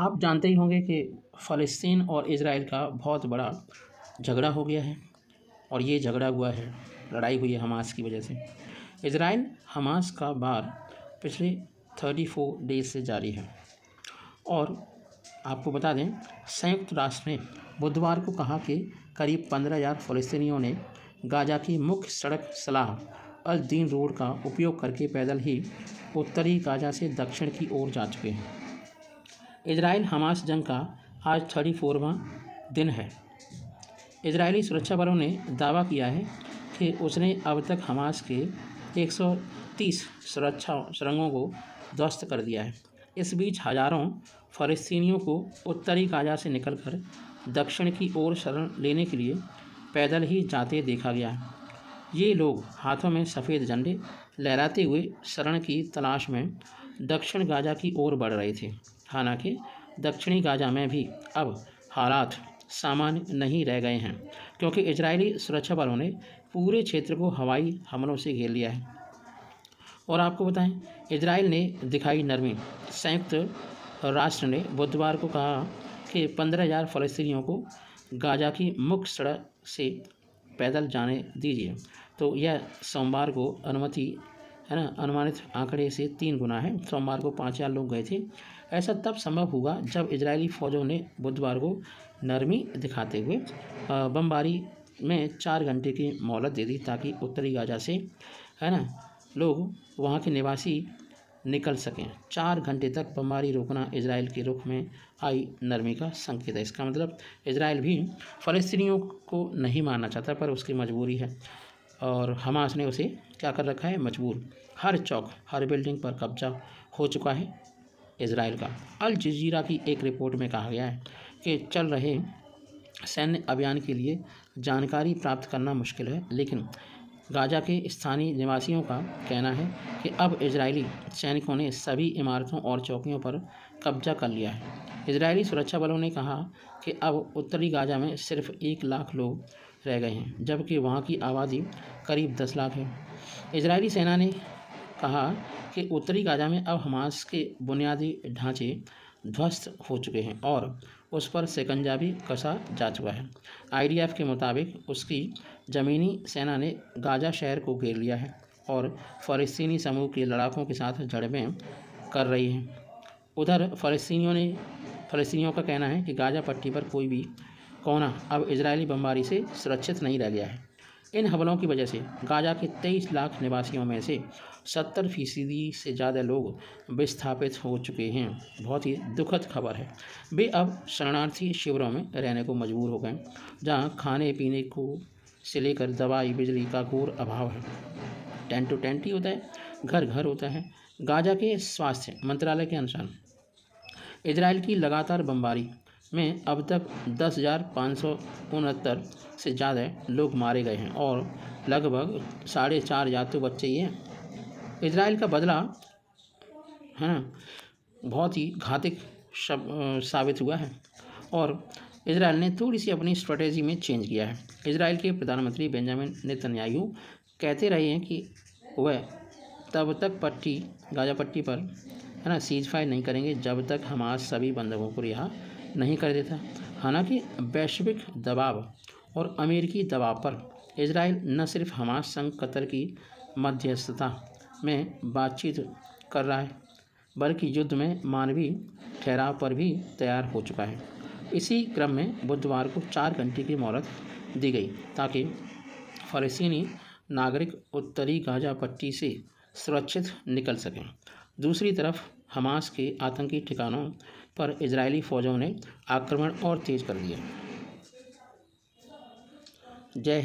आप जानते ही होंगे कि फ़लस्तीन और इज़राइल का बहुत बड़ा झगड़ा हो गया है और ये झगड़ा हुआ है, लड़ाई हुई है हमास की वजह से। इज़राइल हमास का वार पिछले 34 डेज से जारी है और आपको बता दें, संयुक्त राष्ट्र ने बुधवार को कहा कि करीब 15,000 फ़लस्तीनियों ने गाज़ा की मुख्य सड़क सलाह अल दीन रोड का उपयोग करके पैदल ही उत्तरी गाज़ा से दक्षिण की ओर जा चुके हैं। इजराइल हमास जंग का आज 34वां दिन है। इजरायली सुरक्षा बलों ने दावा किया है कि उसने अब तक हमास के 130 सुरक्षा सुरंगों को ध्वस्त कर दिया है। इस बीच हजारों फ़लस्तीनियों को उत्तरी गाज़ा से निकलकर दक्षिण की ओर शरण लेने के लिए पैदल ही जाते देखा गया है। ये लोग हाथों में सफ़ेद झंडे लहराते हुए शरण की तलाश में दक्षिण गाज़ा की ओर बढ़ रहे थे। हालांकि दक्षिणी गाज़ा में भी अब हालात सामान्य नहीं रह गए हैं, क्योंकि इजरायली सुरक्षा बलों ने पूरे क्षेत्र को हवाई हमलों से घेर लिया है। और आपको बताएं, इजराइल ने दिखाई नरमी। संयुक्त राष्ट्र ने बुधवार को कहा कि 15,000 फ़लस्तीनियों को गाज़ा की मुख्य सड़क से पैदल जाने दीजिए। तो यह सोमवार को अनुमति है ना, अनुमानित आंकड़े से 3 गुना है। सोमवार को 5,000 लोग गए थे। ऐसा तब संभव हुआ जब इजरायली फ़ौजों ने बुधवार को नरमी दिखाते हुए बमबारी में 4 घंटे की मोहलत दे दी, ताकि उत्तरी गाज़ा से है ना लोग वहाँ के निवासी निकल सकें। 4 घंटे तक बमबारी रोकना इजराइल के रुख में आई नरमी का संकेत है। इसका मतलब इजराइल भी फ़लस्तीनियों को नहीं मारना चाहता, पर उसकी मजबूरी है और हमास ने उसे क्या कर रखा है, मजबूर। हर चौक, हर बिल्डिंग पर कब्जा हो चुका है इजराइल का। अल जज़ीरा की एक रिपोर्ट में कहा गया है कि चल रहे सैन्य अभियान के लिए जानकारी प्राप्त करना मुश्किल है, लेकिन गाज़ा के स्थानीय निवासियों का कहना है कि अब इजरायली सैनिकों ने सभी इमारतों और चौकियों पर कब्जा कर लिया है। इजरायली सुरक्षा बलों ने कहा कि अब उत्तरी गाज़ा में सिर्फ 1 लाख लोग रह गए हैं, जबकि वहाँ की आबादी करीब 10 लाख है। इजरायली सेना ने कहा कि उत्तरी गाज़ा में अब हमास के बुनियादी ढांचे ध्वस्त हो चुके हैं और उस पर शिकंजा भी कसा जा चुका है। IDF के मुताबिक उसकी ज़मीनी सेना ने गाज़ा शहर को घेर लिया है और फ़लस्तीनी समूह के लड़ाकों के साथ झड़पें कर रही है। उधर फ़लस्तीनियों का कहना है कि गाज़ा पट्टी पर कोई भी कोना अब इजरायली बमबारी से सुरक्षित नहीं रह गया है। इन हमलों की वजह से गाज़ा के 23 लाख निवासियों में से 70% से ज़्यादा लोग विस्थापित हो चुके हैं। बहुत ही दुखद खबर है। वे अब शरणार्थी शिविरों में रहने को मजबूर हो गए, जहां खाने पीने को से लेकर दवाई बिजली का घोर अभाव है। टेंट टू टेंट ही होता है, घर घर होता है। गाज़ा के स्वास्थ्य मंत्रालय के अनुसार इजराइल की लगातार बमबारी में अब तक 10,569 से ज़्यादा लोग मारे गए हैं और लगभग 4,500 तो बच्चे ही हैं। इजराइल का बदला है ना बहुत ही घातक साबित हुआ है और इजराइल ने थोड़ी सी अपनी स्ट्रेटेजी में चेंज किया है। इजराइल के प्रधानमंत्री बेंजामिन नेतन्याहू कहते रहे हैं कि वह तब तक गाज़ा पट्टी पर है ना सीज फायर नहीं करेंगे जब तक हमास सभी बंधकों को रिहा नहीं कर देता। हालांकि वैश्विक दबाव और अमेरिकी दबाव पर इजराइल न सिर्फ हमास संग कतर की मध्यस्थता में बातचीत कर रहा है, बल्कि युद्ध में मानवीय ठहराव पर भी तैयार हो चुका है। इसी क्रम में बुधवार को 4 घंटे की मोहलत दी गई, ताकि फ़लस्तीनी नागरिक उत्तरी गाज़ा पट्टी से सुरक्षित निकल सकें। दूसरी तरफ हमास के आतंकी ठिकानों पर इजरायली फ़ौजों ने आक्रमण और तेज़ कर दिया। जय